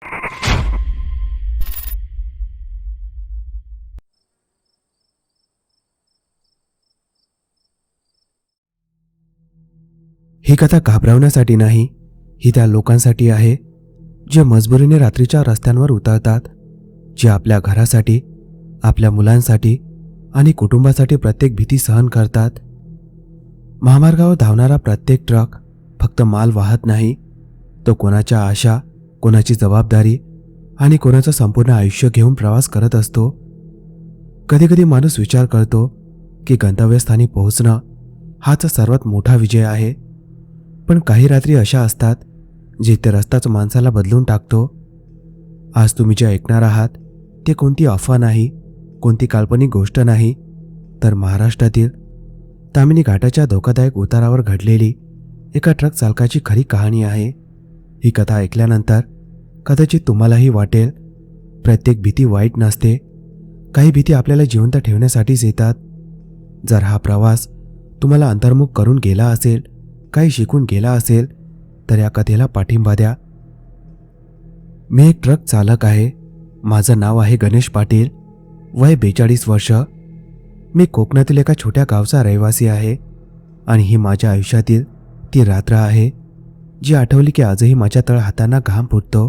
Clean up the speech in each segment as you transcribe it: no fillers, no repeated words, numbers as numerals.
ही कथा घाबरवण्यासाठी नाही, ही त्या लोकांसाठी आहे जे मजबुरीने रात्रीच्या रस्त्यांवर उतरतात, जे आपल्या घरासाठी, आपल्या मुलांसाठी आणि कुटुंबासाठी प्रत्येक भीती सहन करतात. महामार्गावर धावणारा प्रत्येक ट्रक फक्त माल वाहत नाही, तो कोणाच्या आशा, कोणाची जबाबदारी आणि कोणाचं संपूर्ण आयुष्य घेऊन प्रवास करत असतो. कधीकधी माणूस विचार करतो की गंतव्यस्थानी पोहोचणं हाच सर्वात मोठा विजय आहे. पण काही रात्री अशा असतात जिथे रस्ताच माणसाला बदलून टाकतो. आज तुम्ही जे ऐकणार आहात ते कोणती अफवा नाही, कोणती काल्पनिक गोष्ट नाही, तर महाराष्ट्रातील तामिनी घाटाच्या धोकादायक उतारावर घडलेली एका ट्रक चालकाची खरी कहाणी आहे. ही कथा ऐकल्यानंतर कदाचित तुम्हालाही वाटेल, प्रत्येक भीती वाईट नसते, काही भीती आपल्याला जिवंत ठेवण्यासाठीच येतात. जर हा प्रवास तुम्हाला अंतर्मुख करून गेला असेल, काही शिकून गेला असेल, तर या कथेला पाठिंबा द्या. मी एक ट्रक चालक आहे. माझं नाव आहे गणेश पाटील, वय 42 वर्ष. मी कोकणातील एका छोट्या गावचा रहिवासी आहे आणि ही माझ्या आयुष्यातील ती रात्र आहे जी आठवली की आजही माझ्या तळ हातांना घाम फुटतो.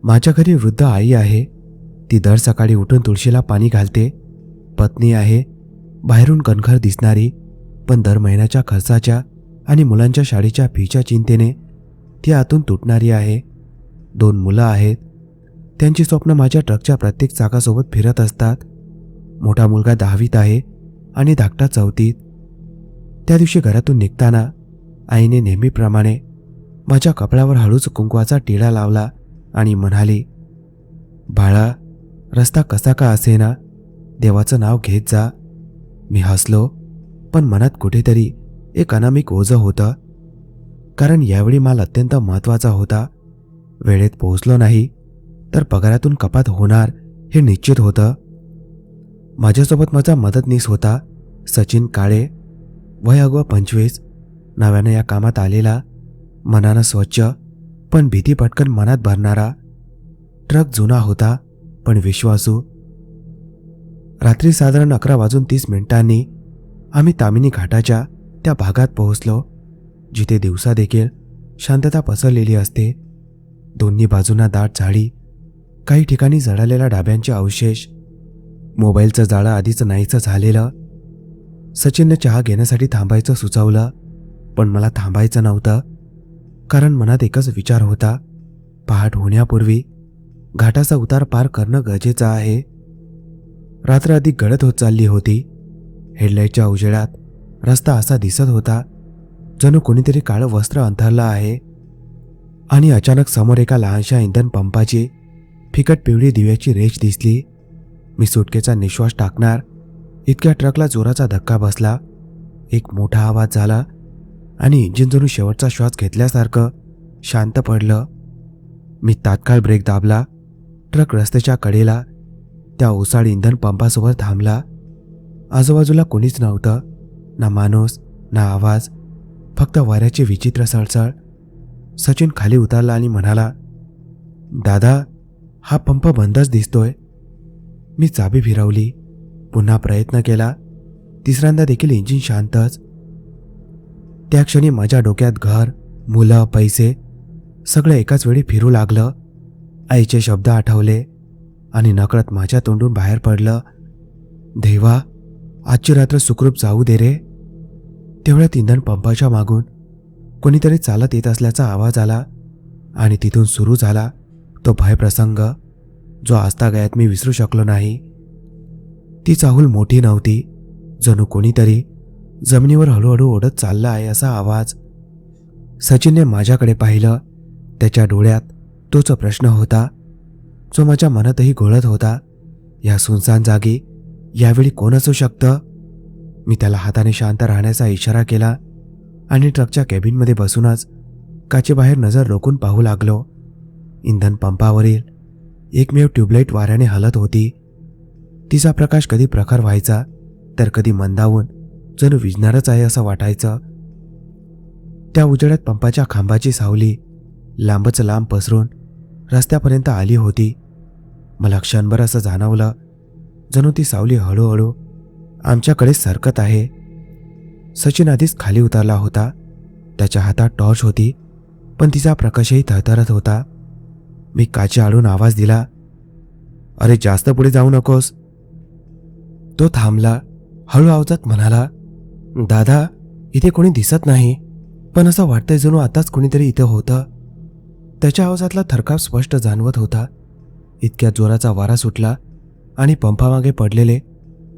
माझ्या घरी वृद्ध आई आहे. ती दर सकाळी उठून तुळशीला पाणी घालते. पत्नी आहे, बाहेरून कणखर दिसणारी, पण दर महिन्याच्या खर्चाच्या आणि मुलांच्या शाळेच्या फीच्या चिंतेने ती आतून तुटणारी आहे. 2 मुलं आहेत. त्यांची स्वप्न माझ्या ट्रकच्या प्रत्येक चाकासोबत फिरत असतात. मोठा मुलगा 10वीत आहे आणि धाकटा 4थीत. त्या दिवशी घरातून निघताना आईने नेहमीप्रमाणे माझ्या कपड्यावर हळूच कुंकवाचा टिळा लावला आणि म्हणाली, बाळा, रस्ता कसा का असेना, देवाचं नाव घेत जा. मी हसलो, पण मनात कुठेतरी एक अनामिक ओझं होतं, कारण यावेळी माल अत्यंत महत्त्वाचा होता. वेळेत पोहोचलो नाही तर पगारातून कपात होणार हे निश्चित होतं. माझ्यासोबत माझा मदतनीस होता, सचिन काळे, वय अगवा 25, नव्यानं या कामात आलेला, मनानं स्वच्छ पण भीती पटकन मनात भरणारा. ट्रक जुना होता पण विश्वासू. रात्री साधारण 11:30 आम्ही तामिनी घाटाच्या त्या भागात पोहोचलो जिथे दिवसा देखील शांतता पसरलेली असते. दोन्ही बाजूंना दाट झाडी, काही ठिकाणी जळालेल्या डाब्यांचे अवशेष, मोबाईलचं जाळं आधीच नाहीचं झालेलं. सचिनने चहा घेण्यासाठी थांबायचं सुचवलं, पण मला थांबायचं नव्हतं, कारण मनात एकच विचार होता, पहाट होण्यापूर्वी घाटाचा उतार पार करणं गरजेचं आहे. रात्र अधिक गडद होत चालली होती. हेडलाईटच्या उजेडात रस्ता असा दिसत होता जणू कोणीतरी काळं वस्त्र अंथरलं आहे. आणि अचानक समोर एका लहानशा इंधन पंपाची फिकट पिवळी दिव्याची रेष दिसली. मी सुटकेचा निश्वास टाकणार इतक्या ट्रकला जोराचा धक्का बसला. एक मोठा आवाज झाला आणि इंजिन जणू शेवटचा श्वास घेतल्यासारखं शांत पडलं. मी तात्काळ ब्रेक दाबला. ट्रक रस्त्याच्या कडेला त्या ओसाड इंधन पंपासोबत थांबला. आजूबाजूला कोणीच नव्हतं, ना माणूस ना आवाज, फक्त वाऱ्याची विचित्र सळसळ. सचिन खाली उतरला आणि म्हणाला, दादा, हा पंप बंदच दिसतोय. मी चाबी फिरवली, पुन्हा प्रयत्न केला. तिसऱ्यांदा देखील इंजिन शांतच. त्या क्षणी माझ्या डोक्यात घर, मुलं, पैसे सगळं एकाच वेळी फिरू लागलं. आईचे शब्द आठवले आणि नकळत माझ्या तोंडून बाहेर पडलं, देवा, आजची रात्र सुखरूप जाऊ दे रे. तेवढ्यात इंधन पंपाच्या मागून कोणीतरी चालत येत असल्याचा आवाज आला आणि तिथून सुरू झाला तो भयप्रसंग जो आजतागायत मी विसरू शकलो नाही. ती चाहूल मोठी नव्हती, जणू कोणीतरी जमिनीवर हळूहळू ओढत चालला आहे असा आवाज. सचिनने माझ्याकडे पाहिलं. त्याच्या डोळ्यात तोच प्रश्न होता जो माझ्या मनातही घोळत होता. या सुनसान जागी यावेळी कोण असू शकतं? मी त्याला हाताने शांत राहण्याचा इशारा केला आणि ट्रकच्या कॅबिनमध्ये बसूनच काचेबाहेर नजर रोखून पाहू लागलो. इंधन पंपावरील एकमेव ट्यूबलाईट वाऱ्याने हलत होती. तिचा प्रकाश कधी प्रखर व्हायचा तर कधी मंदावून जणू विझणारच आहे असं वाटायचं. त्या उजेडात पंपाच्या खांबाची सावली लांबच लांब पसरून रस्त्यापर्यंत आली होती. मला क्षणभर असं जाणवलं जणू ती सावली हळूहळू आमच्याकडे सरकत आहे. सचिन आधीच खाली उतरला होता. त्याच्या हातात टॉर्च होती, पण तिचा प्रकाशही थरथरत होता. मी काची आडून आवाज दिला, "अरे जास्त पुढे जाऊ नकोस." तो थांबला. हळू आवाजात म्हणाला, "दादा, इथे कोणी दिसत नाही, पण असं वाटतंय जणू आताच कोणीतरी इथं होतं." त्याच्या आवाजातला थरकाप स्पष्ट जाणवत होता. इतक्या जोराचा वारा सुटला आणि पंपामागे पडलेले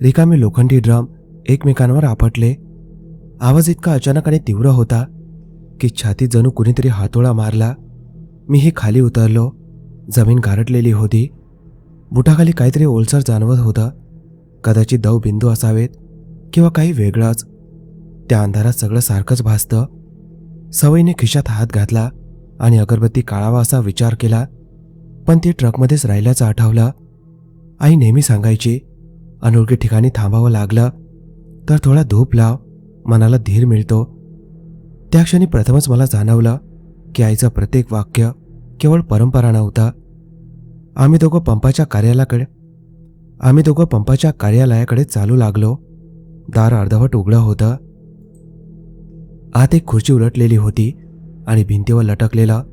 रिकामे लोखंडी ड्रम एकमेकांवर आपटले. आवाज इतका अचानक आणि तीव्र होता की छातीत जणू कुणीतरी हातोडा मारला. मीही खाली उतरलो. जमीन गारटलेली होती. बुटाखाली काहीतरी ओलसर जाणवत होतं. कदाचित दवबिंदू असावेत किंवा काही वेगळंच. त्या अंधारात सगळं सारखंच भासतं. सवयीने खिशात हात घातला आणि अगरबत्ती काढावा असा विचार केला, पण ती ट्रकमध्येच राहिल्याचं आठवलं. आई नेहमी सांगायची, अनोळखी ठिकाणी थांबावं लागलं तर थोडा धूप लाव, मनाला धीर मिळतो. त्या क्षणी प्रथमच मला जाणवलं की आईचं प्रत्येक वाक्य केवळ परंपरा नव्हता. आम्ही दोघं पंपाच्या कार्यालयाकडे चालू लागलो. दार अर्धवट उघडं होतं. आत एक खुर्ची उलटलेली होती आणि भिंतीवर लटकलेलं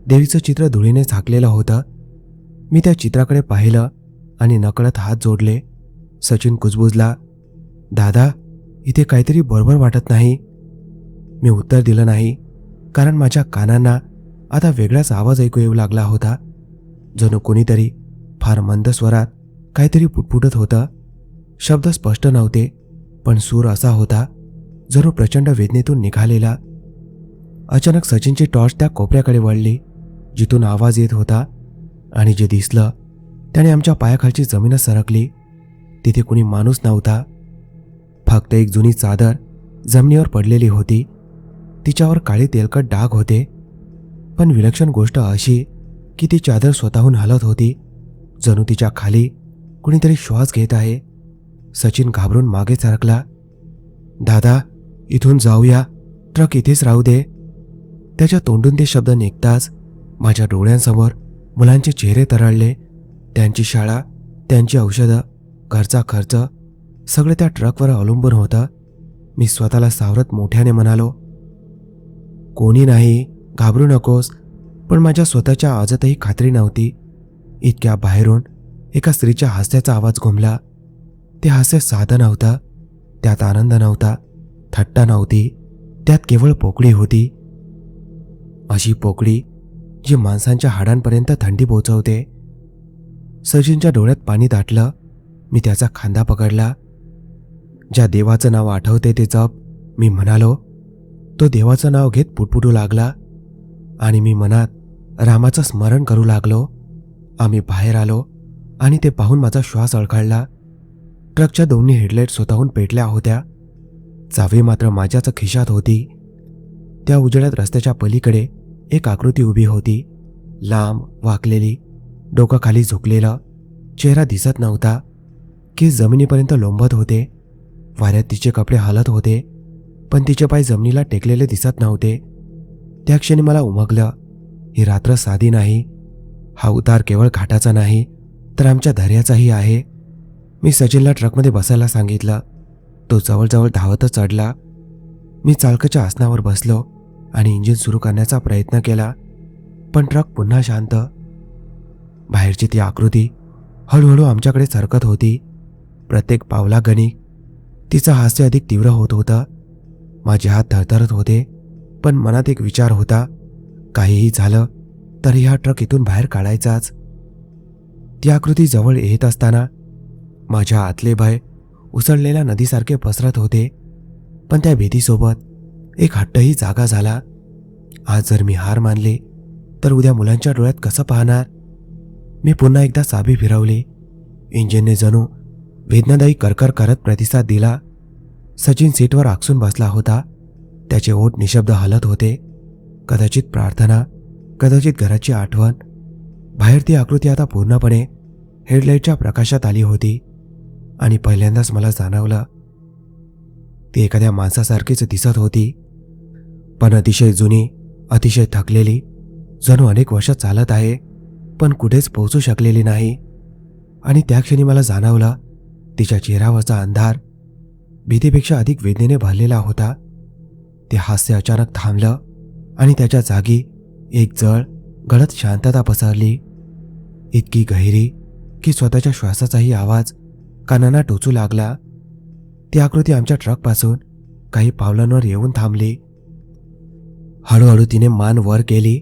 देवीचं चित्र धुळीने झाकलेलं होतं. मी त्या चित्राकडे पाहिलं आणि नकळत हात जोडले. सचिन कुजबुजला, "दादा, इथे काहीतरी बरोबर वाटत नाही." मी उत्तर दिलं नाही, कारण माझ्या कानांना आता वेगळाच आवाज ऐकू येऊ लागला होता. जणू कोणीतरी फार मंद स्वरात काहीतरी पुटपुटत होतं. शब्द स्पष्ट नव्हते, पण सूर असा होता जणू प्रचंड वेदनेतून निघालेला. अचानक सचिनची टॉर्च त्या कोपऱ्याकडे वळली जिथून आवाज येत होता, आणि जे दिसलं त्याने आमच्या पायाखालची जमीनच सरकली. तिथे कुणी माणूस नव्हता. फक्त एक जुनी चादर जमिनीवर पडलेली होती. तिच्यावर काळे तेलकट डाग होते. पण विलक्षण गोष्ट अशी की ती चादर स्वतःहून हलत होती, जणू तिच्या खाली कुणीतरी श्वास घेत आहे. सचिन घाबरून मागे सरकला. "दादा, इथून जाऊया, ट्रक इथेच राहू दे." त्याच्या तोंडून ते शब्द निघताच माझ्या डोळ्यांसमोर मुलांचे चेहरे तरळले. त्यांची शाळा, त्यांची औषधं, घरचा खर्च सगळं त्या ट्रकवर अवलंबून होतं. मी स्वतःला सावरत मोठ्याने म्हणालो, "कोणी नाही, घाबरू नकोस." पण माझ्या स्वतःच्या आवाजातही खात्री नव्हती. इतक्या बाहेरून एका स्त्रीच्या हास्याचा आवाज घुमला. ते हास्य साधं नव्हतं. त्यात आनंद नव्हता, थट्टा नव्हती. त्यात केवळ पोकळी होती. अशी पोकळी जी माणसांच्या हाडांपर्यंत थंडी पोचवते. सचिनच्या डोळ्यात पाणी दाटलं. मी त्याचा खांदा पकडला. "ज्या देवाचं नाव आठवते ते जप," मी म्हणालो. तो देवाचं नाव घेत पुटपुटू लागला आणि मी मनात रामाचं स्मरण करू लागलो. आम्ही बाहेर आलो आणि ते पाहून माझा श्वास अडखळला. ट्रकच्या दोन्ही हेडलाईट स्वतःहून पेटल्या होत्या. चावी मात्र माझ्याच खिशात होती. त्या उजेडात रस्त्याच्या पलीकडे एक आकृती उभी होती. लांब, वाकलेली, डोकं खाली झुकलेलं. चेहरा दिसत नव्हता. केस जमिनीपर्यंत लोंबत होते. वाऱ्यात तिचे कपडे हलत होते, पण तिचे पाय जमिनीला टेकलेले दिसत नव्हते. त्या क्षणी मला उमगलं, ही रात्र साधी नाही. हा उतार केवळ घाटाचा नाही, तर आमच्या धैर्याचाही आहे. मी सचिनला ट्रकमध्ये बसायला सांगितलं. तो जवळजवळ धावतच चढला. मी चालकाच्या आसनावर बसलो आणि इंजिन सुरू करण्याचा प्रयत्न केला, पण ट्रक पुन्हा शांत. बाहेरची ती आकृती हळूहळू आमच्याकडे सरकत होती. प्रत्येक पावलागणिक तिचं हास्य अधिक तीव्र होत होतं. माझे हात थरथरत होते, पण मनात एक विचार होता, काहीही झालं तरी हा ट्रक इथून बाहेर काढायचाच. ती आकृती जवळ येत असताना माझ्या आतले भय उसळलेल्या नदीसारखे पसरत होते. पण त्या भीतीसोबत एक हट्टही जागा झाला. आज जर मी हार मानली तर उद्या मुलांच्या डोळ्यात कसं पाहणार? मी पुन्हा एकदा चाबी फिरवली. इंजिनने जणू वेदनादायी करकर करत प्रतिसाद दिला. सचिन सीटवर आकसून बसला होता. त्याचे ओठ निशब्द हलत होते. कदाचित प्रार्थना, कदाचित घराची आठवण. बाहेर ती आकृती आता पूर्णपणे हेडलाईटच्या प्रकाशात आली होती आणि पहिल्यांदाच मला जाणवलं, ती एखाद्या माणसासारखीच दिसत होती, पण अतिशय जुनी, अतिशय थकलेली, जणू अनेक वर्ष चालत आहे. पण कुठेच पोहोचू शकलेली नाही. आणि त्या क्षणी मला जाणवलं तिच्या चेहऱ्यावरचा अंधार भीतीपेक्षा अधिक वेदनेने भरलेला होता. ते हास्य अचानक थांबलं आणि त्याच्या जागी एक जळ गडद शांतता पसरली, इतकी गहिरी की स्वतःच्या श्वासाचाही आवाज कानांना टोचू लागला. ती आकृती आमच्या ट्रकपासून काही पावलांवर येऊन थांबली. हळूहळू तिने मान वर केली.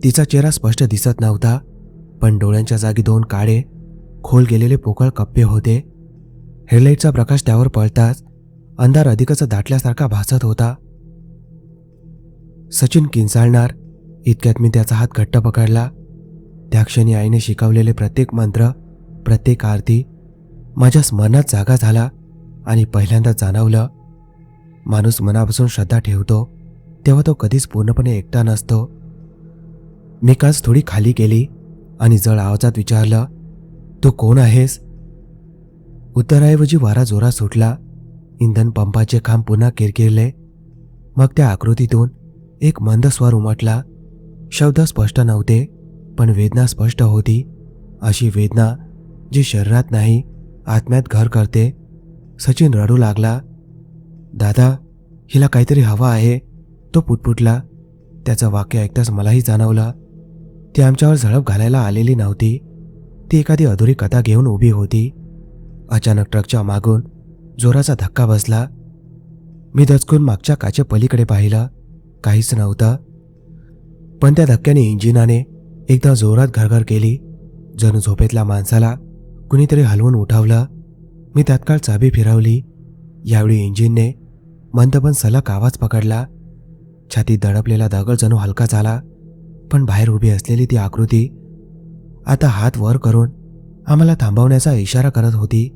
तिचा चेहरा स्पष्ट दिसत नव्हता, पण डोळ्यांच्या जागी दोन काळे खोल गेलेले पोकळ कप्पे होते. हेडलाईटचा प्रकाश त्यावर पडताच अंधार अधिकच दाटल्यासारखा भासत होता. सचिन किंचाळणार इतक्यात मी त्याचा हात घट्ट पकडला. त्या क्षणी आईने शिकवलेले प्रत्येक मंत्र, प्रत्येक आरती माझ्या स्मरणात जागा झाला आणि पहिल्यांदा जाणवलं, माणूस मनापासून श्रद्धा ठेवतो तेव्हा तो कधीच पूर्णपणे एकटा नसतो. मी काच थोडी खाली केली आणि जड आवाजात विचारलं, तू कोण आहेस? उत्तराऐवजी वारा जोरात सुटला. इंधन पंपाचे खांब पुन्हा किरकिरले. मग त्या आकृतीतून एक मंद स्वर उमटला. शब्द स्पष्ट नव्हते, पण वेदना स्पष्ट होती. अशी वेदना जी शरीरात नाही आत्म्यात घर करते. सचिन रडू लागला. दादा, हिला काहीतरी हवं आहे, तो पुटपुटला. त्याचं वाक्य ऐकताच मलाही जाणवलं ती आमच्यावर झडप घालायला आलेली नव्हती. ती एखादी अधुरी कथा घेऊन उभी होती. अचानक ट्रकच्या मागून जोराचा धक्का बसला. मी दचकून मागच्या काचे पलीकडे पाहिलं. काहीच नव्हतं, पण त्या धक्क्याने इंजिनाने एकदा जोरात घरघर केली. जणू झोपेतल्या माणसाला कुणीतरी हलवून उठवलं. मी तात्काळ चाबी फिरवली. यावेळी इंजिनने मंद पण सलग आवाज पकडला. छातीत दडपलेला दगड जणू हलका झाला. पण बाहेर उभी असलेली ती आकृती आता हात वर करून आम्हाला थांबवण्याचा इशारा करत होती.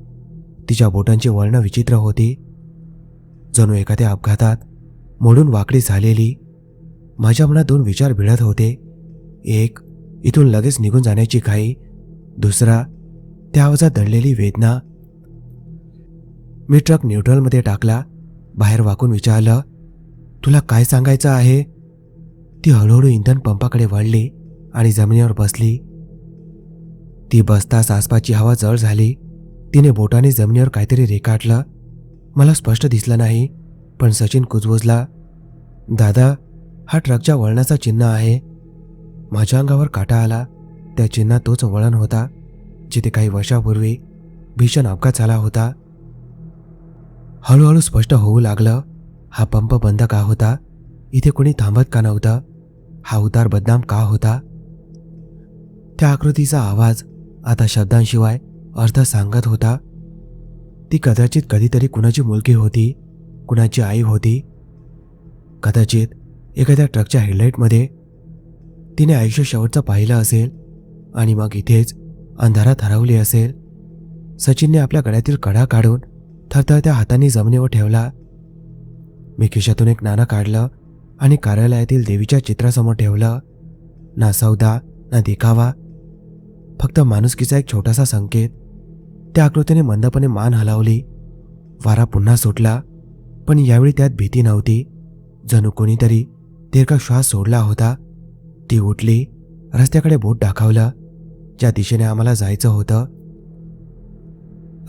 तिच्या बोटांची वळणं विचित्र होती, जणू एखाद्या अपघातात मोडून वाकडी झालेली. माझ्या मनात दोन विचार भिडत होते. एक, इथून लगेच निघून जाण्याची घाई. दुसरा, त्या आवाजात दडलेली वेदना. मी ट्रक न्यूट्रलमध्ये टाकला. बाहेर वाकून विचारलं, तुला काय सांगायचं आहे? ती हळूहळू इंधन पंपाकडे वळली आणि जमिनीवर बसली. ती बसताच आसपासची हवा जड झाली. तिने बोटाने जमिनीवर काहीतरी रेखाटलं. मला स्पष्ट दिसलं नाही, पण सचिन कुजबुजला, दादा, हा ट्रकच्या वळणाचा चिन्ह आहे. माझ्या अंगावर काटा आला. त्या चिन्हात तोच वळण होता जिथे काही वर्षापूर्वी भीषण अपघात झाला होता. हळूहळू स्पष्ट होऊ लागलं, हा पंप बंद का होता? इथे कोणी थांबत का नव्हतं? हा उतार बदनाम का होता? त्या आकृतीचा आवाज आता शब्दांशिवाय अर्थ सांगत होता. ती कदाचित कधीतरी कुणाची मुलगी होती, कुणाची आई होती. कदाचित एखाद्या ट्रकच्या हेडलाईटमध्ये तिने आयुष्य शेवटचं पाहिलं असेल आणि मग इथेच अंधारात हरवली असेल. सचिनने आपल्या गळ्यातील कडा काढून थरथरत्या हातांनी जमिनीवर ठेवला. मी खिशातून एक नाणं काढलं आणि कार्यालयातील देवीच्या चित्रासमोर ठेवलं. ना सौदा, ना दिखावा, फक्त माणुसकीचा एक छोटासा संकेत. त्या आकृतीने मंदपणे मान हलवली. वारा पुन्हा सुटला, पण यावेळी त्यात भीती नव्हती. जणू कोणीतरी दीर्घ श्वास सोडला होता. ती उठली, रस्त्याकडे बोट दाखवलं, ज्या दिशेने आम्हाला जायचं होतं.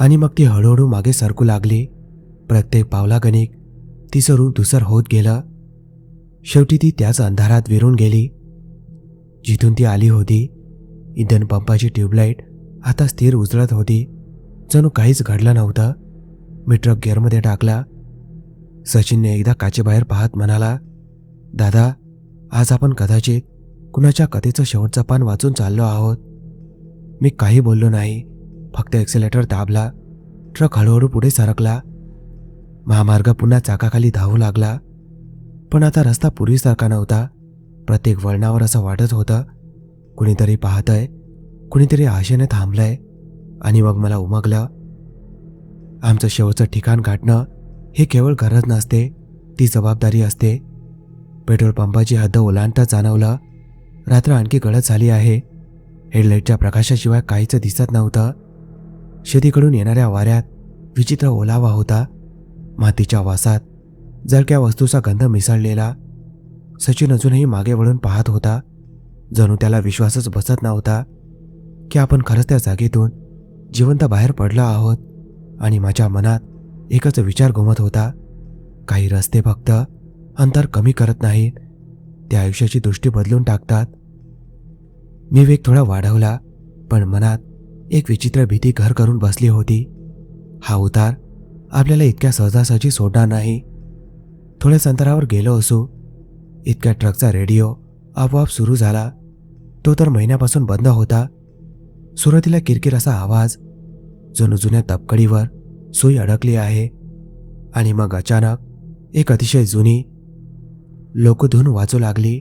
आणि मग ती हळूहळू मागे सरकू लागली. प्रत्येक पावलागणिक तिचं रूप धुसर होत गेलं. शेवटी ती त्याच अंधारात विरून गेली जिथून ती आली होती. इंधन पंपाची ट्यूबलाईट आता स्थिर उजळत होती, जणू काहीच घडलं नव्हतं. मी ट्रक गिअरमध्ये टाकला. सचिनने एकदा काचेबाहेर पाहत म्हणाला, दादा, आज आपण कदाचित कुणाच्या कथेचं शेवटचं पान वाचून चाललो आहोत. मी काही बोललो नाही, फक्त एक्सेलेटर दाबला. ट्रक हळूहळू पुढे सरकला. महामार्ग पुन्हा चाकाखाली धावू लागला. पण आता रस्ता पूर्वीसारखा नव्हता. प्रत्येक वळणावर असं वाटत होतं कुणीतरी पाहतंय, कुणीतरी आशेने थांबलंय. आणि मग मला उमगलं, आमचं शेवटचं ठिकाण गाठणं हे केवळ गरज नसते, ती जबाबदारी असते. पेट्रोल पंपाची हद्द ओलांडताच जाणवलं, रात्र आणखी गडद झाली आहे. हेडलाईटच्या प्रकाशाशिवाय काहीच दिसत नव्हतं. शेतीकडून येणाऱ्या वाऱ्यात विचित्र ओलावा होता. मातीच्या वासात जळक्या वस्तूचा गंध मिसळलेला. सचिन अजूनही मागे वळून पाहत होता, जणू त्याला विश्वासच बसत नव्हता. की आपण खरंच त्या जागेतून जिवंत बाहेर पडलो आहोत. आणि माझ्या मनात एकच विचार घुमत होता, काही रस्ते फक्त अंतर कमी करत नाहीत, त्या आयुष्याची दृष्टी बदलून टाकतात. मी वेग थोडा वाढवला, पण मनात एक विचित्र भीती घर करून बसली होती. हा उतार आपल्याला इतक्या सहजासहजी सोडणार नाही. थोड्याच अंतरावर गेलो असू, इतक्या ट्रकचा रेडिओ आपोआप सुरू झाला. तो तर महिन्यापासून बंद होता. सुरुवातीला किरकिर असा आवाज, जणू जुन्या तपकडीवर सुई अडकली आहे. आणि मग अचानक एक अतिशय जुनी लोकधून वाजू लागली.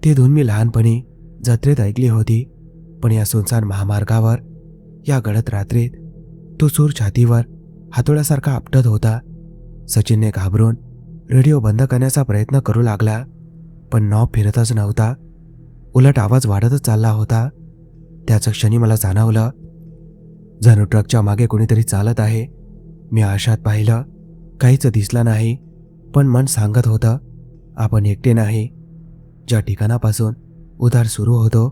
ती धून मी लहानपणी जत्रेत ऐकली होती, पण या सुनसान महामार्गावर, या गडद रात्रीत तो सूर छातीवर हातोड्यासारखा आपटत होता. सचिनने घाबरून रेडिओ बंद करण्याचा प्रयत्न करू लागला, पण नॉब फिरतच नव्हता. उलट आवाज वाढतच चालला होता. त्याच क्षणी मला जाणवलं, जणू ट्रकच्या मागे कोणीतरी चालत आहे. मी आरशात पाहिलं, काहीच दिसलं नाही, पण मन सांगत होतं, आपण एकटे नाही. ज्या ठिकाणापासून उतार सुरू होतो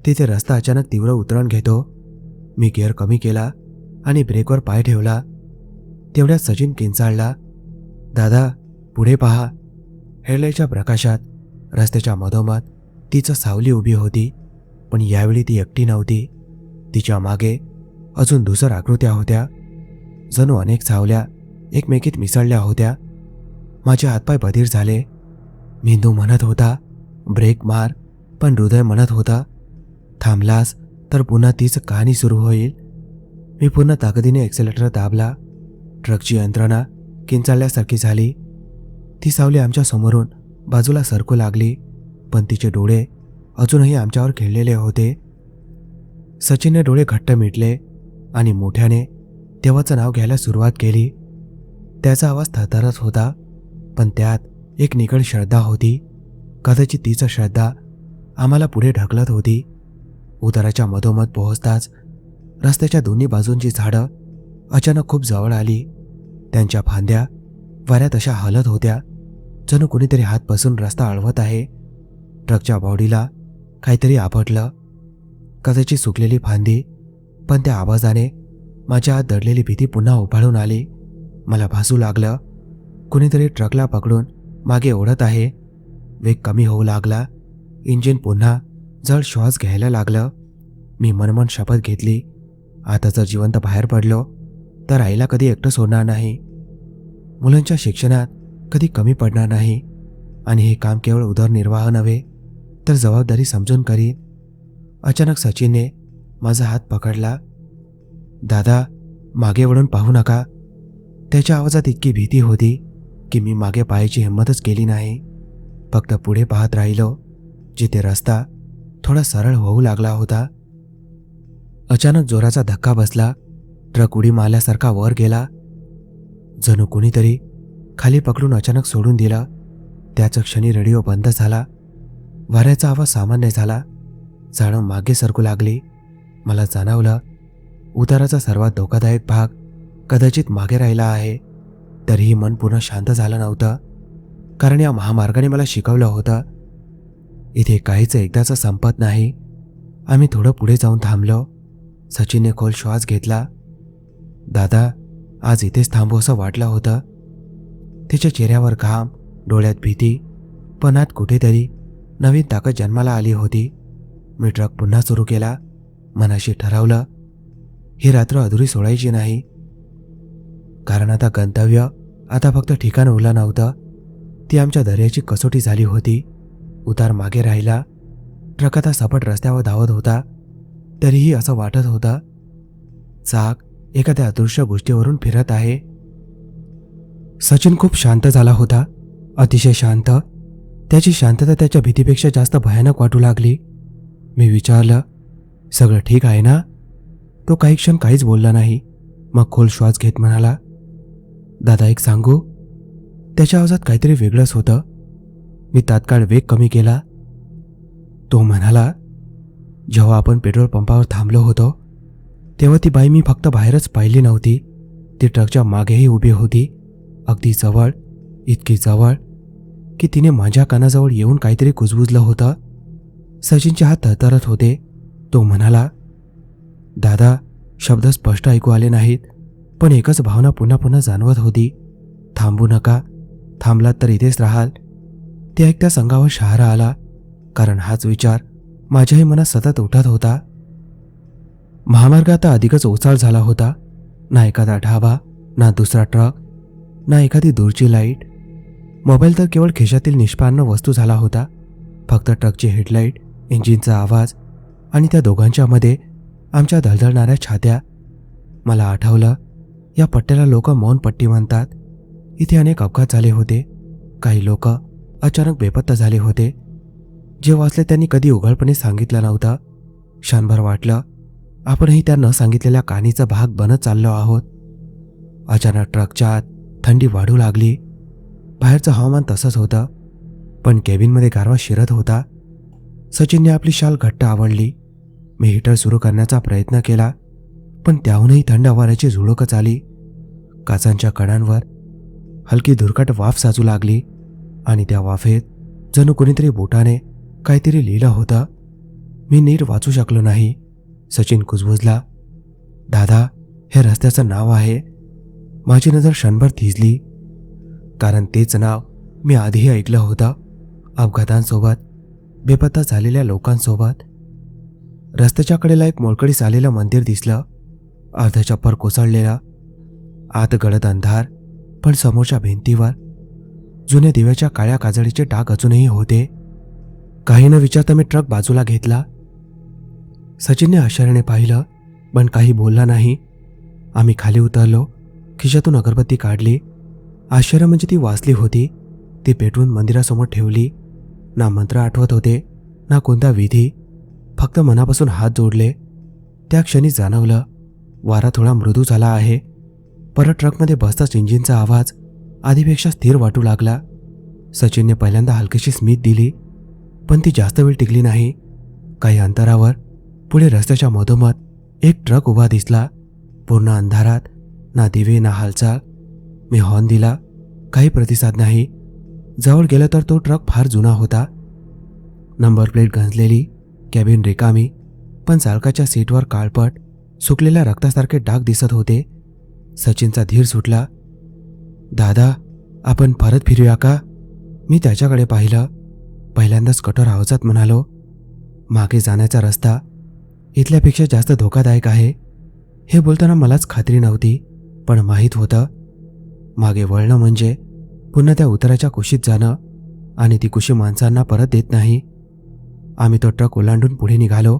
तिथे रस्ता अचानक तीव्र उतरण घेतो. मी गिअर कमी केला आणि ब्रेकवर पाय ठेवला. तेवढ्यात सचिन किंचाळला, दादा पुढे पहा. हेडलाईटच्या प्रकाशात रस्त्याच्या मधोमध तिचं सावली उभी होती, पण यावेळी ती एकटी नव्हती. तिच्या मागे अजून धुसर आकृत्या होत्या, जणू अनेक सावल्या एकमेकीत मिसळल्या होत्या. माझे हातपाय बधीर झाले. मेंदू म्हणत होता, ब्रेक मार, पण हृदय म्हणत होता, थांबलास तर पुन्हा तीच कहाणी सुरू होईल. मी पुन्हा ताकदीने एक्सेलेटर दाबला. ट्रकची यंत्रणा किंचाळल्यासारखी झाली. ती सावली आमच्या समोरून बाजूला सरकू लागली, पण तिचे डोळे अजूनही आमच्यावर खिळलेले होते. सचिनने डोळे घट्ट मिटले आणि मोठ्याने देवाचं नाव घ्यायला सुरुवात केली. त्याचा आवाज थरथरत होता, पण त्यात एक निकड श्रद्धा होती. कदाचित तीच श्रद्धा आम्हाला पुढे ढकलत होती. उताराच्या मधोमध पोहोचताच रस्त्याच्या दोन्ही बाजूंची झाडं अचानक खूप जवळ आली. त्यांच्या फांद्या वाऱ्यात अशा हलत होत्या, जणू कुणीतरी हात पसरून रस्ता अडवत आहे. ट्रकच्या बॉडीला काहीतरी आपटलं, कदाचित सुकलेली फांदी, पण त्या आवाजाने माझ्या आत दडलेली भीती पुन्हा उफाळून आली. मला भासू लागलं, कुणीतरी ट्रकला पकडून मागे ओढत आहे. वेग कमी होऊ लागला. इंजिन पुन्हा जड श्वास घ्यायला लागलं. मी मनमन शपथ घेतली, आता जर जिवंत बाहेर पडलो तर आईला कधी एकटं सोडणार नाही, मुलांच्या शिक्षणात कधी कमी पडणार नाही, आणि हे काम केवळ उदरनिर्वाह नव्हे तर जबाबदारी समजून करीन. अचानक सचिनने माझा हात पकडला. दादा मागे वळून पाहू नका. त्याच्या आवाजात इतकी भीती होती की मी मागे पाहायची हिंमतच केली नाही. फक्त पुढे पाहत राहिलो, जिथे रस्ता थोडा सरळ होऊ लागला होता. अचानक जोराचा धक्का बसला. ट्रक उडी मारल्यासारखा वर गेला, जणू कुणीतरी खाली पकडून अचानक सोडून दिला. त्याच क्षणी रेडिओ बंद झाला. वाऱ्याचा आवाज सामान्य झाला. झाडं मागे सरकू लागली. मला जाणवलं, उताराचा सर्वात धोकादायक भाग कदाचित मागे राहिला आहे. तरीही मन पूर्ण शांत झालं नव्हतं, कारण या महामार्गाने मला शिकवलं होतं, इथे काहीच एकदाचं संपत नाही. आम्ही थोडं पुढे जाऊन थांबलो. सचिनने खोल श्वास घेतला. दादा आज इथेच थांबू असं वाटलं होतं. तिच्या चेहऱ्यावर घाम, डोळ्यात भीती, पण आत कुठेतरी नवीन ताकद जन्माला आली होती. मी ट्रक पुन्हा सुरू केला. मनाशी ठरवलं, ही रात्र अधुरी सोडायची नाही, कारण आता गंतव्य आता फक्त ठिकाण उरलं नव्हतं, ती आमच्या दर्याची कसोटी झाली होती. उतार मागे राहिला. ट्रक आता सपाट रस्त्यावर धावत होता. तरीही असं वाटत होतं, चाक एखाद्या अदृश्य गोष्टीवरून फिरत आहे. सचिन खूप शांत झाला होता, अतिशय शांत. त्याची शांतता त्याच्या भीतीपेक्षा जास्त भयानक वाटू लागली. मी विचारलं, सगळं ठीक आहे ना? तो काही क्षण काहीच बोलला नाही. मग खोल श्वास घेत म्हणाला, दादा एक सांगू? त्याच्या आवाजात काहीतरी वेगळंच होतं. मी तात्काळ वेग कमी केला. तो म्हणाला, जेव्हा आपण पेट्रोल पंपावर थांबलो होतो तेव्हा ती बाई मी फक्त बाहेरच पाहिली नव्हती, ती ट्रकच्या मागेही उभी होती, अगदी जवळ, इतकी जवळ की तिने माझ्या कानाजवळ येऊन काहीतरी कुजबुजलं होतं. सचिनचे हात थरथरत होते. तो म्हणाला, दादा, शब्द स्पष्ट ऐकू आले नाहीत, पण एकच भावना पुन्हा पुन्हा जाणवत होती. थांबू नका, थांबलात तर इथेच राहाल. ते ऐकत्या संघावर शहारा आला, कारण हाच विचार माझ्याही मनात सतत उठत होता. महामार्ग आता अधिकच ओसाळ झाला होता. ना एखादा ढाबा, ना दुसरा ट्रक, ना एखादी दूरची लाईट. मोबाईल तर केवळ खिशातील निष्पन्न वस्तू झाला होता. फक्त ट्रकची हेडलाईट, इंजिनचा आवाज आणि त्या दोघांच्या मध्ये आमच्या धडधडणाऱ्या छात्या. मला आठवलं, या पट्ट्याला लोक मौन पट्टी म्हणतात. इथे अनेक अपघात झाले होते. काही लोक अचानक बेपत्ता झाले होते. जे वाचले त्यांनी कधी उघडपणे सांगितलं नव्हतं. क्षणभर वाटलं आपणही त्या न सांगितलेल्या कहाणीचा भाग बनत चाललो आहोत. अचानक ट्रकच्या आत थंडी वाढू लागली. बाहेरचं हवामान तसंच होतं, पण केबिनमध्ये गारवा शिरत होता. सचिनने आपली शाल घट्ट आवळली. मी हीटर सुरू करण्याचा प्रयत्न केला, पण त्याहूनही थंड वाऱ्याची झुळूकच आली. काचांच्या कडांवर हलकी धुरकट वाफ साचू लागली आणि त्या वाफेत जणू कोणीतरी बोटाने काहीतरी लिहिलं होतं. मी नीट वाचू शकलो नाही. सचिन कुजबुजला, दादा, हे रस्त्याचं नाव आहे. माझी नजर क्षणभर थिजली, कारण तेच नाव मी आधीही ऐकलं होतं. अपघातांसोबत, बेपत्ता झालेल्या लोकांसोबत. रस्त्याच्या कडेला एक मोलकडीस आलेलं मंदिर दिसलं. अर्धछप्पर कोसळलेलं, आत गडद अंधार, पण समोरच्या भिंतीवर जुन्या दिव्याच्या काळ्या काजळीचे डाग अजूनही होते. काही न विचारता मी ट्रक बाजूला घेतला. सचिनने आश्चर्याने पाहिलं, पण काही बोलला नाही. आम्ही खाली उतरलो. खिशातून अगरबत्ती काढली. आश्चर्य म्हणजे ती वाचली होती. ती पेटवून मंदिरासमोर ठेवली. ना मंत्र आठवत होते, ना कोणता विधी. फक्त मनापासून हात जोडले. त्या क्षणी जाणवलं, वारा थोडा मृदू झाला आहे. परत ट्रकमध्ये बसताच इंजिनचा आवाज आधीपेक्षा स्थिर वाटू लागला. सचिनने पहिल्यांदा हलकीशी स्मित दिली, पण ती जास्त वेळ टिकली नाही. काही अंतरावर पुढे रस्त्याच्या मधोमध एक ट्रक उभा दिसला. पूर्ण अंधारात, ना दिवे ना हालचाल. मी हॉर्न दिला, काही प्रतिसाद नाही. जवळ गेलं तर तो ट्रक फार जुना होता. नंबर प्लेट गंजलेली, कॅबिन रिकामी, पण चालकाच्या सीटवर काळपट सुकलेल्या रक्तासारखे डाग दिसत होते. सचिनचा धीर सुटला. दादा, आपण परत फिरूया का? मी त्याच्याकडे पाहिलं. पहिल्यांदाच कठोर आवाजात म्हणालो, मागे जाण्याचा रस्ता इथल्यापेक्षा जास्त धोकादायक आहे. हे बोलताना मलाच खात्री नव्हती, पण माहीत होतं, मागे वळणं म्हणजे पुन्हा त्या उतराच्या कुशीत जाणं, आणि ती कुशी माणसांना परत देत नाही. आम्ही तो ट्रक ओलांडून पुढे निघालो.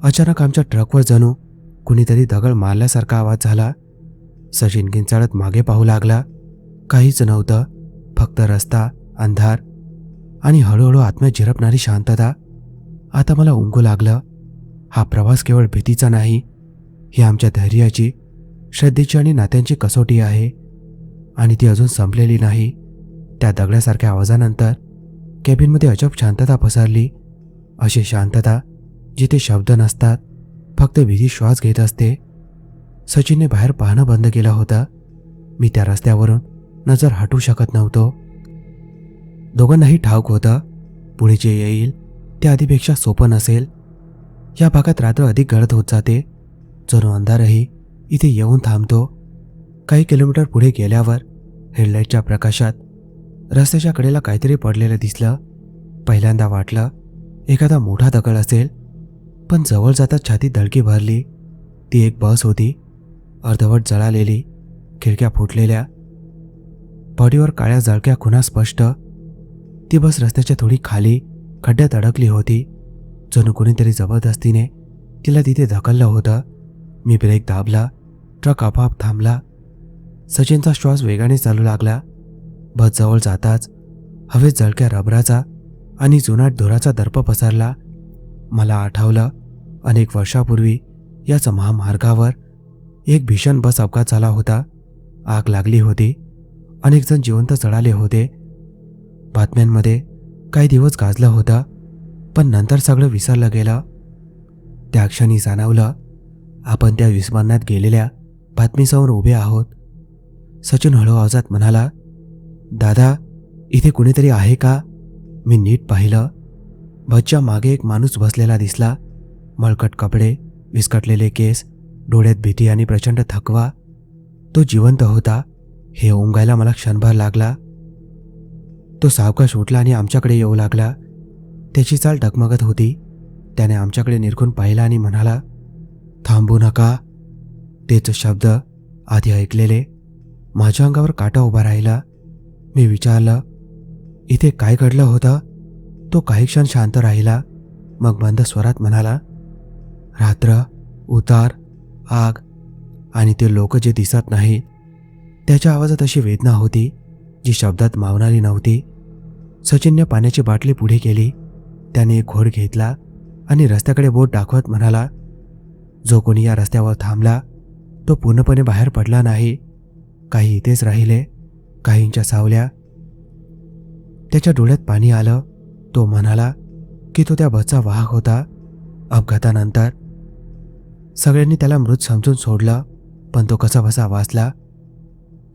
अचानक आमच्या ट्रकवर जणू कुणीतरी दगड मारल्यासारखा आवाज झाला. सचिन किंचाळत मागे पाहू लागला. काहीच नव्हतं, फक्त रस्ता, अंधार आणि हळूहळू आत्म्यात झिरपणारी शांतता. आता मला उमगू लागलं. हा प्रवास केवळ भीतीचा नाही, ही आमच्या धैर्याची, श्रद्धेची आणि नात्यांची कसोटी आहे. आणि ती अजून संपलेली नाही. त्या दगडासारख्या आवाजानंतर कॅबिनमध्ये अजब शांतता पसरली. अशी शांतता जिथे शब्द नसतात, फक्त भीती श्वास घेत असते. सचिनने बाहेर पाहणं बंद केलं होतं. मी त्या रस्त्यावरून नजर हटवू शकत नव्हतो. दोघांनाही ठाऊक होतं, पुढे जे येईल ते आधीपेक्षा सोपं नसेल. या भागात रात्र अधिक गडद होत जाते. जणू अंधारही इथे येऊन थांबतो. काही किलोमीटर पुढे गेल्यावर हेडलाईटच्या प्रकाशात रस्त्याच्या कडेला काहीतरी पडलेलं दिसलं. पहिल्यांदा वाटलं एखादा मोठा दगड असेल, पण जवळ जाताच छातीत धडकी भरली. ती एक बस होती, अर्धवट जळालेली, खिडक्या फुटलेल्या, बॉडीवर काळ्या जळक्या खुणा स्पष्ट. ती बस रस्त्याच्या थोडी खाली खड्ड्यात अडकली होती. जणू कोणीतरी जबरदस्तीने तिला तिथे धकललं होतं. मी ब्रेक दाबला. ट्रक आपोआप थांबला. सचिनचा श्वास वेगाने चालू लागला. बस जवळ जाताच हवेत जळक्या रबराचा आणि जुनाट धुराचा दर्प पसरला. मला आठवलं, अनेक वर्षापूर्वी याच महामार्गावर एक भीषण बस अपघात झाला होता. आग लागली होती. अनेक जण जिवंत जळाले होते. बातम्यांमध्ये काही दिवस गाजलं होतं, पण नंतर सगळं विसरलं गेलं. त्या क्षणी जाणवलं, आपण त्या विस्मरणात गेलेल्या बातमीसमोर उभे आहोत. सचिन हळू आवाजात म्हणाला, दादा, इथे कुणीतरी आहे का? मी नीट पाहिलं. बसच्या मागे एक माणूस बसलेला दिसला. मळकट कपडे, विस्कटलेले केस, डोळ्यात भीती आणि प्रचंड थकवा. तो जिवंत होता हे ओंगायला मला क्षणभर लागला. तो सावकाश उठला आणि आमच्याकडे येऊ लागला. त्याची चाल डगमगत होती. त्याने आमच्याकडे निरखून पाहिला आणि म्हणाला, थांबू नका. तेच शब्द आधी ऐकलेले. माझ्या अंगावर काटा उभा राहिला. मी विचारलं, इथे काय घडलं होतं? तो काही क्षण शांत राहिला. मग मंद स्वरात म्हणाला, रात्र, उतार, आग आणि ते लोक जे दिसत नाही. त्याच्या आवाजात अशी वेदना होती जी शब्दात मावणारी नव्हती. सचिनने पाण्याची बाटली पुढे केली. त्याने एक घोट घेतला आणि रस्त्याकडे बोट दाखवत म्हणाला, जो कोणी या रस्त्यावर थांबला तो पूर्णपणे बाहेर पडला नाही. काही इथेच राहिले, काहींच्या सावल्या. त्याच्या डोळ्यात पाणी आलं. तो म्हणाला की तो त्या बसचा वाहक होता. अपघातानंतर सगळ्यांनी त्याला मृत समजून सोडलं, पण तो कसाबसा वाचला.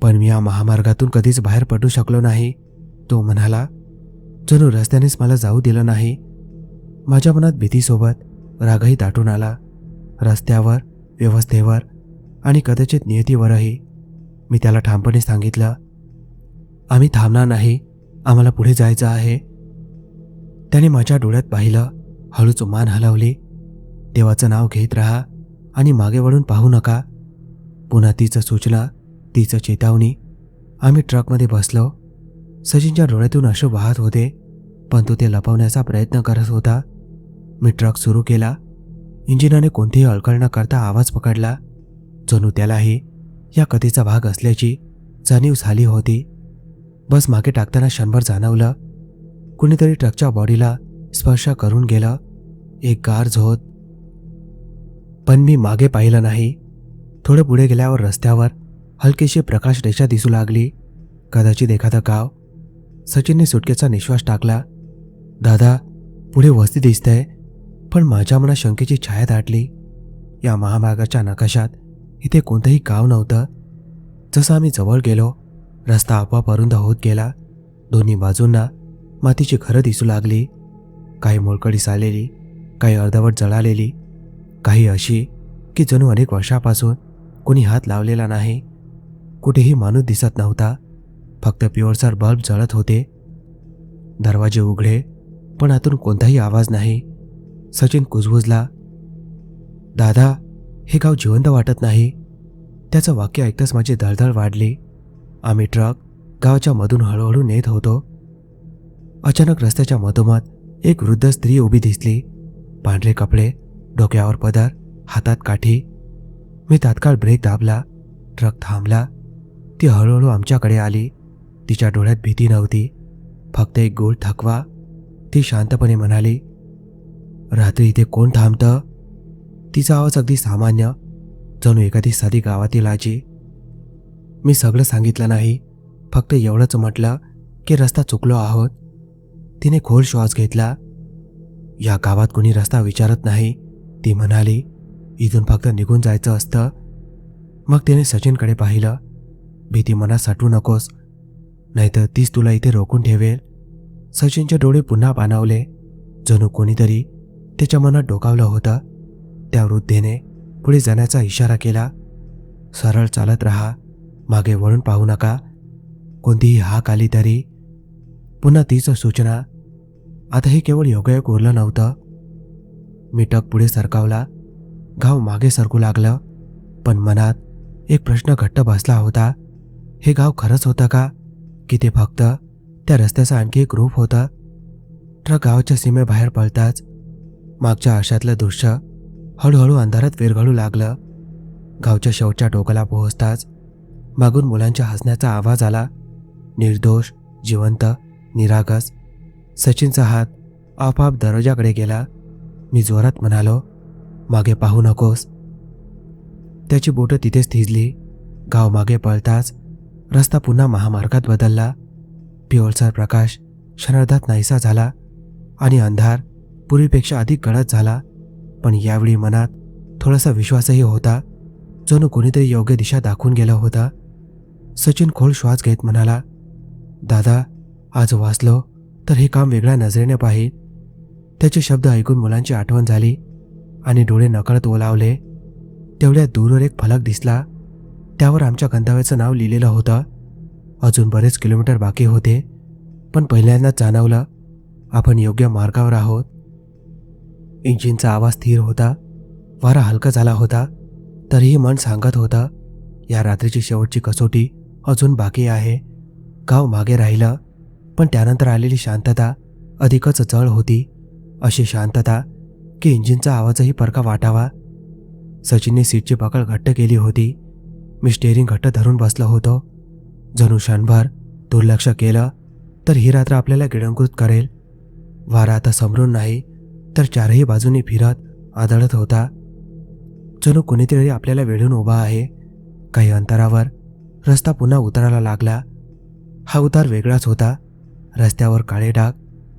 पण मी या महामार्गातून कधीच बाहेर पडू शकलो नाही. तो म्हणाला, जणू रस्त्यानेच मला जाऊ दिलं नाही. माझ्या मनात भीतीसोबत रागही दाटून आला. रस्त्यावर, व्यवस्थेवर आणि कदाचित नियतीवरही. मी त्याला ठामपणे सांगितलं, आम्ही थांबणार नाही, आम्हाला पुढे जायचं आहे. त्याने माझ्या डोळ्यात पाहिलं, हळूच मान हलवली. देवाचं नाव घेत राहा आणि मागे वळून पाहू नका. पुन्हा तीच सूचना, तीच चेतावणी. आम्ही ट्रकमध्ये बसलो. सचिनच्या डोळ्यातून अश्रू वाहत होते, पण तो ते लपवण्याचा प्रयत्न करत होता. मी ट्रक सुरू केला. इंजिनाने कोणतीही अडखळ न करता आवाज पकडला. जणू त्यालाही या कथेचा भाग असल्याची जाणीव झाली होती. बस मागे टाकताना क्षणभर जाणवलं, कुणीतरी ट्रकच्या बॉडीला स्पर्श करून गेलं. एक गार झोत. पण मी मागे पाहिलं नाही. थोडं पुढे गेल्यावर रस्त्यावर हलकीशी प्रकाश रेषा दिसू लागली. कदाचित एखादं गाव. सचिनने सुटकेचा निश्वास टाकला. दादा, पुढे वस्ती दिसतंय. पण माझ्या मनात शंकेची छाया दाटली. या महामार्गाच्या नकाशात इथे कोणतंही गाव नव्हतं. जसं आम्ही जवळ गेलो, रस्ता आपोआप अरुंद होत गेला. दोन्ही बाजूंना मातीची घरं दिसू लागली. काही मोलकळीस आलेली, काही अर्धवट जळालेली, काही अशी की जणू अनेक वर्षापासून कोणी हात लावलेला नाही. कुठेही माणूस दिसत नव्हता. फक्त पिवळसर बल्ब जळत होते. दरवाजे उघडे, पण आतून कोणताही आवाज नाही. सचिन कुजबुजला, दादा, हे गाव जिवंत वाटत नाही. त्याचं वाक्य ऐकताच माझी धडधड वाढली. आम्ही ट्रक गावाच्या मधून हळूहळू नेत होतो. अचानक रस्त्याच्या मधोमध एक वृद्ध स्त्री उभी दिसली. पांढरे कपडे, डोक्यावर पदर, हातात काठी. मी तात्काळ ब्रेक दाबला. ट्रक थांबला. ती हळूहळू आमच्याकडे आली. तिच्या डोळ्यात भीती नव्हती, फक्त एक गोल थकवा. ती शांतपणे म्हणाली, रात्री इथे कोण थांबतं? तिचा आवाज अगदी सामान्य, जणू एखादी साधी गावातील आजी. मी सगळं सांगितलं नाही, फक्त एवढंच म्हटलं की रस्ता चुकलो आहोत. तिने खोल श्वास घेतला. या गावात कोणी रस्ता विचारत नाही, ती म्हणाली. इथून फक्त निघून जायचं असतं. मग तिने सचिनकडे पाहिलं. भीती मनात साठवू नकोस, नाहीतर तीच तुला इथे रोखून ठेवेल. सचिनचे डोळे पुन्हा पाणावले. जणू कोणीतरी त्याच्या मनात डोकावलं होतं. त्या वृद्धेने पुढे जाण्याचा इशारा केला. सरळ चालत राहा, मागे वळून पाहू नका. कोणतीही हाक आली तरी. पुन्हा तीच सूचना. आता हे केवळ योगायोग उरलं नव्हतं. मी टक पुढे सरकावला. गाव मागे सरकू लागलं, पण मनात एक प्रश्न घट्ट बसला होता. हे गाव खरंच होतं का, की ते फक्त त्या रस्त्याचं आणखी एक रूप होतं? ट्रक गावाच्या सीमेबाहेर पळताच मागच्या आरशातलं दृश्य हळूहळू अंधारात विरघळू लागलं. गावच्या शेवटच्या टोकाला पोहोचताच मागून मुलांच्या हसण्याचा आवाज आला. निर्दोष, जिवंत, निरागस. सचिनचा हात आपोआप दरवाजाकडे गेला. मी जोरात म्हणालो, मागे पाहू नकोस. त्याची बोटं तिथेच थिजली. गाव मागे पळताच रस्ता पुन्हा महामार्गात बदलला. पिवळसर प्रकाश क्षणार्धात नाहीसा झाला आणि अंधार पूर्वीपेक्षा अधिक गडद झाला. पण यावेळी मनात थोडासा विश्वासही होता. जणू कोणीतरी योग्य दिशा दाखवून गेलं होतं. सचिन खोल श्वास घेत म्हणाला, दादा, आज वाचलो तर हे काम वेगळ्या नजरेने पाहील. त्याचे शब्द ऐकून मुलांची आठवण झाली. आणि डोळे नकळत ओलावले. तेवढ्यात दूरवर एक फलक दिसला. त्यावर आमच्या गंतव्याचं नाव लिहिलेलं होतं. अजून बरेच किलोमीटर बाकी होते, पण पहिल्यांदाच जाणवलं आपण योग्य मार्गावर आहोत. इंजिनचा आवाज स्थिर होता. वारा हलका झाला होता. तरीही मन सांगत होतं, या रात्रीची शेवटची कसोटी अजून बाकी आहे. गाव मागे राहिलं, पण त्यानंतर आलेली शांतता अधिकच जळ होती. अशी शांतता की इंजिनचा आवाजही परका वाटावा. सचिनने सीटची पकड घट्ट केली होती. मी स्टेअरिंग घट्ट धरून बसलो होतो. जणू क्षणभर दुर्लक्ष केलं तर ही रात्र आपल्याला गिळंकृत करेल. वारा आता समरून नाही तर चारही बाजूनी फिरत आदळत होता. जणू कुणीतरी आपल्याला वेढून उभा आहे. काही अंतरावर रस्ता पुन्हा उतरायला लागला. हा उतार वेगळाच होता. रस्त्यावर काळे डाग,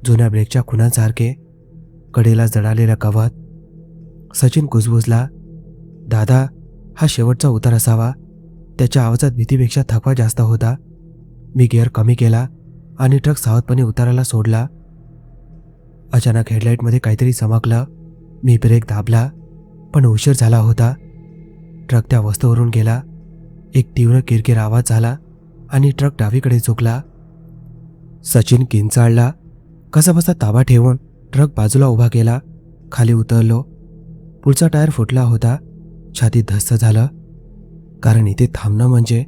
जुन्या ब्रेकच्या खुणांसारखे, कडेला जळालेलं गवत. सचिन कुजबुजला, दादा, हा शेवटचा उतार असावा. त्याच्या आवाजात भीतीपेक्षा थकवा जास्त होता. मी गिअर कमी केला आणि ट्रक सावधपणे उतारायला सोडला. अचानक हेडलाईटमध्ये काहीतरी चमकलं. मी ब्रेक दाबला, पण उशीर झाला होता. ट्रक त्या वस्तूवरून गेला. एक तीव्र किरकिर आवाज झाला आणि ट्रक डावीकडे झुकला. सचिन किंचाळला. कसाबसा ताबा ठेवून ट्रक बाजूला उभा केला. खाली उतरलो. पुढचा टायर फुटला होता. छातीत धस्स झालं, कारण इथे थांबणं म्हणजे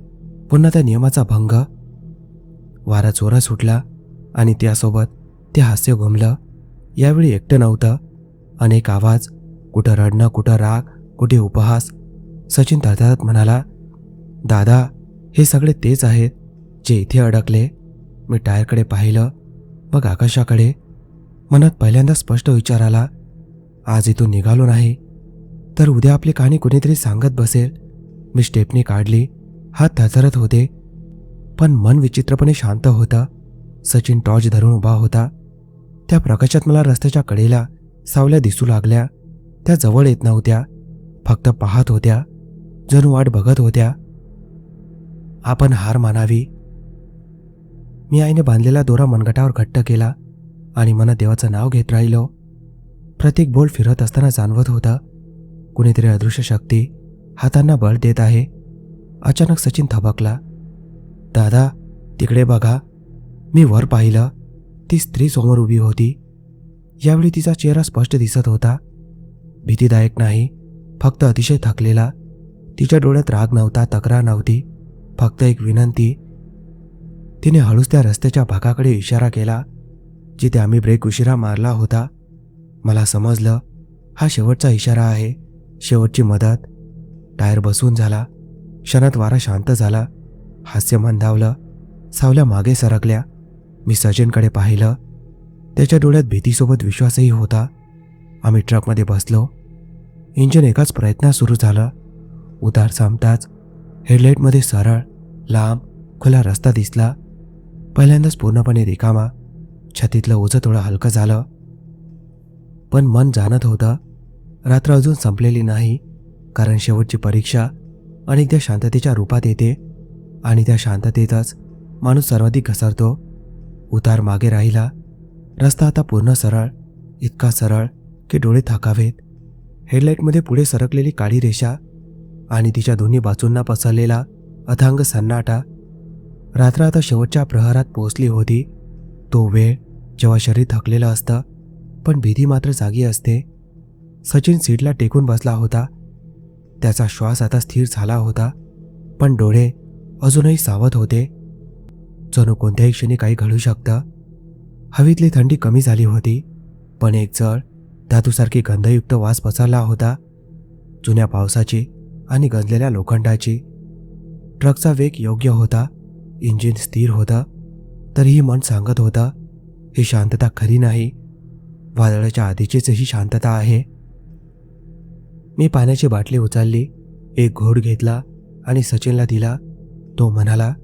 पुन्हा त्या नियमाचा भंग. वारा जोरात सुटला आणि त्यासोबत ते हास्य घुमलं. यावेळी एकटं नव्हतं. अनेक आवाज, कुठं रडणं, कुठं राग, कुठे उपहास. सचिन थरथरत म्हणाला, दादा, हे सगळे तेच आहेत जे इथे अडकले. मी टायरकडे पाहिलं, मग आकाशाकडे. मनात पहिल्यांदा स्पष्ट विचार आला, आज इथून निघालो नाही तर उद्या आपली कहाणी कुणीतरी सांगत बसेल. मी स्टेपनी काढली. हात थरथरत होते, पण मन विचित्रपणे शांत होतं. सचिन टॉर्च धरून उभा होता. त्या प्रकाशात मला रस्त्याच्या कडेला सावल्या दिसू लागल्या. त्या जवळ येत नव्हत्या, फक्त पाहत होत्या, जणू वाट बघत होत्या. आपण हार मानावी. मी आईने बांधलेला दोरा मनगटावर घट्ट केला आणि मनात देवाचं नाव घेत राहिलो. प्रत्येक बोल फिरत असताना जाणवत होतं, कुणीतरी अदृश्य शक्ती हातांना बळ देत आहे. अचानक सचिन थबकला. दादा, तिकडे बघा. मी वर पाहिलं. ती स्त्री समोर उभी होती. यावेळी तिचा चेहरा स्पष्ट दिसत होता. भीतीदायक नाही, फक्त अतिशय थकलेला. तिच्या डोळ्यात राग नव्हता, तक्रार नव्हती, फक्त एक विनंती. तिने हळूच त्या रस्त्याच्या भागाकडे इशारा केला जिथे आम्ही ब्रेक उशिरा मारला होता. मला समजलं, हा शेवटचा इशारा आहे, शेवटची मदत. टायर बसवून झाला. क्षणात वारा शांत झाला. हास्य मंदावलं. सावल्या मागे सरकल्या. मी सचिनकडे पाहिलं. त्याच्या डोळ्यात भीतीसोबत विश्वासही होता. आम्ही ट्रकमध्ये बसलो. इंजिन एकाच प्रयत्नात सुरू झालं. उतार संपताच हेडलाईटमध्ये सरळ, लांब, खुला रस्ता दिसला. पहिल्यांदाच पूर्णपणे रिकामा. छातीतलं ओझं थोडं हलकं झालं. पण मन जाणत होतं, रात्र अजून संपलेली नाही, कारण शेवटची परीक्षा अनेकदा शांततेच्या रूपात येते आणि त्या शांततेतच माणूस सर्वाधिक घसरतो. उतार मागे राहिला. रस्ता आता पूर्ण सरळ, इतका सरळ की डोळे थकावेत. हेडलाईटमध्ये पुढे सरकलेली काळी रेषा आणि तिच्या दोन्ही बाजूंना पसरलेला अथांग सन्नाटा. रात्र आता शेवटच्या प्रहरात पोहोचली होती. तो वेळ जेव्हा शरीर थकलेलं असतं पण भीती मात्र जागी असते. सचिन सीटला टेकून बसला होता. त्याचा श्वास आता स्थिर झाला होता, पण डोळे अजूनही सावध होते. जणू कोणत्याही क्षणी काही घडू शकतं. हवेतली थंडी कमी झाली होती, पण एक जळ, धातूसारखी गंधयुक्त वास पसरला होता, जुन्या पावसाची आणि गंजलेल्या लोखंडाची. ट्रकचा वेग योग्य होता. इंजिन स्थिर होतं. तरीही मन सांगत होतं, ही शांतता खरी नाही, वादळाच्या आधीचीच ही शांतता आहे. मी पाण्याची बाटली उचलली, एक घोट घेतला आणि सचिनला दिला. तो म्हणाला,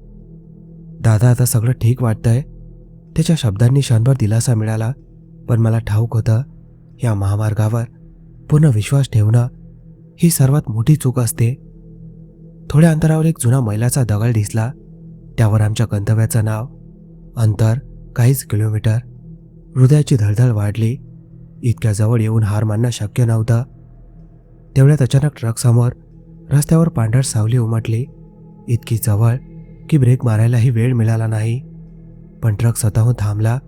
दादा, आता सगळं ठीक वाटतंय. त्याच्या शब्दांनी क्षणभर दिलासा मिळाला, पण मला ठाऊक होतं, या महामार्गावर पूर्ण विश्वास ठेवणं ही सर्वात मोठी चूक असते. थोड्या अंतरावर एक जुना मैलाचा दगड दिसला. त्यावर आमच्या गंतव्याचं नाव. अंतर काहीच किलोमीटर. हृदयाची धडधड वाढली. इतक्या जवळ येऊन हार मानणं शक्य नव्हतं, तेवढ्यात अचानक ट्रकसमोर रस्त्यावर पांढर सावली उमटली, इतकी जवळ की ब्रेक मारायलाही वेळ मिळाला नाही. पण ट्रक स्वतःहून थांबला,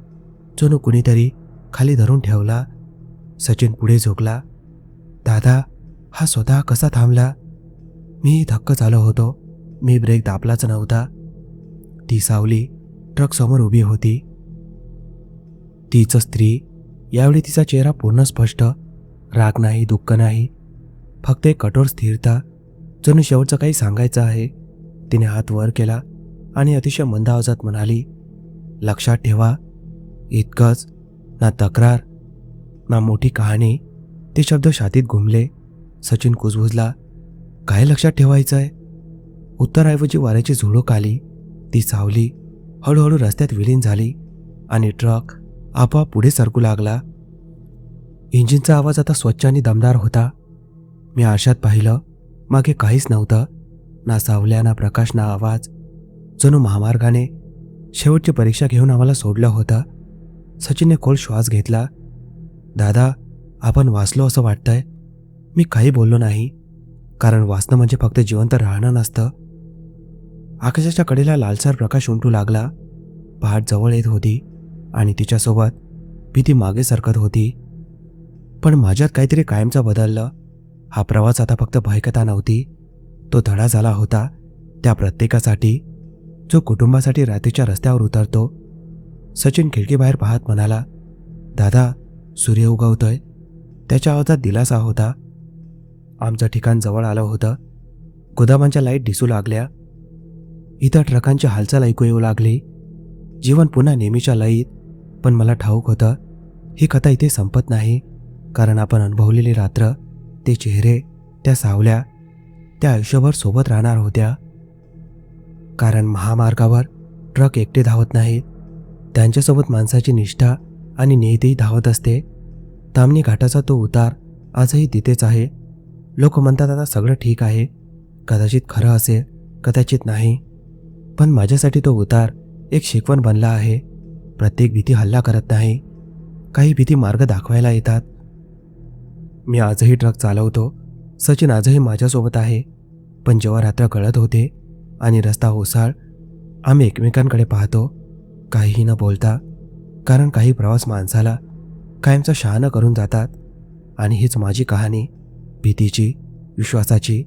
जणू कुणीतरी खाली धरून ठेवला. सचिन पुढे झोकला. दादा, हा स्वतः कसा थांबला? मी धक्क झालो होतो. मी ब्रेक दाबलाच नव्हता. ती सावली ट्रक समोर उभी होती. तीच स्त्री. यावेळी तिचा चेहरा पूर्ण स्पष्ट. राग नाही, दुःख नाही, फक्त एक कठोर स्थिरता. जणू शेवटचं काही सांगायचं आहे. तिने हात वर केला आणि अतिशय मंद आवाजात म्हणाली, लक्षात ठेवा. इतकंच. ना तक्रार ना मोठी कहाणी. ते शब्द छातीत घुमले. सचिन कुजबुजला. काय लक्षात ठेवायचंय? उत्तराऐवजी वाऱ्याची झुळूक आली. ती सावली हळूहळू रस्त्यात विलीन झाली आणि ट्रक आपोआप पुढे सरकू लागला. इंजिनचा आवाज आता स्वच्छ आणि दमदार होता. मी आरशात पाहिलं. मागे काहीच नव्हतं. ना सावल्या, ना प्रकाश, ना आवाज. जणू महामार्गाने शेवटची परीक्षा घेऊन आम्हाला सोडलं होतं. सचिनने खोल श्वास घेतला. दादा, आपण वाचलो असं वाटतंय. मी काही बोललो नाही, कारण वाचणं म्हणजे फक्त जिवंत राहणं नसतं. आकाशाच्या कडेला लालसर प्रकाश उमटू लागला. पहाट जवळ येत होती आणि तिच्यासोबत भीती मागे सरकत होती. पण माझ्यात काहीतरी कायमचं बदललं. हा प्रवास आता फक्त भयकथा नव्हती, तो धडा झाला होता त्या प्रत्येकासाठी जो कुटुंबासाठी रात्रीच्या रस्त्यावर उतरतो. सचिन खिडकीबाहेर पाहत म्हणाला, दादा, सूर्य उगवतोय. त्याच्या आवाजात दिलासा होता. आमचं ठिकाण जवळ आलं होतं. गोदामांच्या लाईट दिसू लागल्या. इथं ट्रकांची हालचाल ऐकू येऊ लागली. जीवन पुन्हा नेहमीच्या लयीत. पण मला ठाऊक होतं, ही कथा इथे संपत नाही, कारण आपण अनुभवलेली रात्र, ते चेहरे, त्या सावल्या, त्या आयुष्यभर सोबत राहणार होत्या. कारण महामार्गावर ट्रक एकटे धावत नाहीत. त्यांच्यासोबत माणसाची निष्ठा आणि नियतीही धावत असते. ताम्हिणी घाटाचा तो उतार आजही तिथेच आहे. लोक म्हणतात आता सगळं ठीक आहे. कदाचित खरं असेल, कदाचित नाही. पण माझ्यासाठी तो उतार एक शिकवण बनला आहे. प्रत्येक भीती हल्ला करत नाही. काही भीती मार्ग दाखवायला येतात. मी आजही ट्रक चालवतो. सचिन आजही माझ्यासोबत आहे. पण जेव्हा रात्र गळत होते आणि रस्ता ओसाळ, आम्ही एकमेकांकडे पाहतो, काहीही न बोलता. कारण काही प्रवास माणसाला कायमचा शहाणा करून जातात. आणि हीच माझी कहाणी, भीतीची, विश्वासाची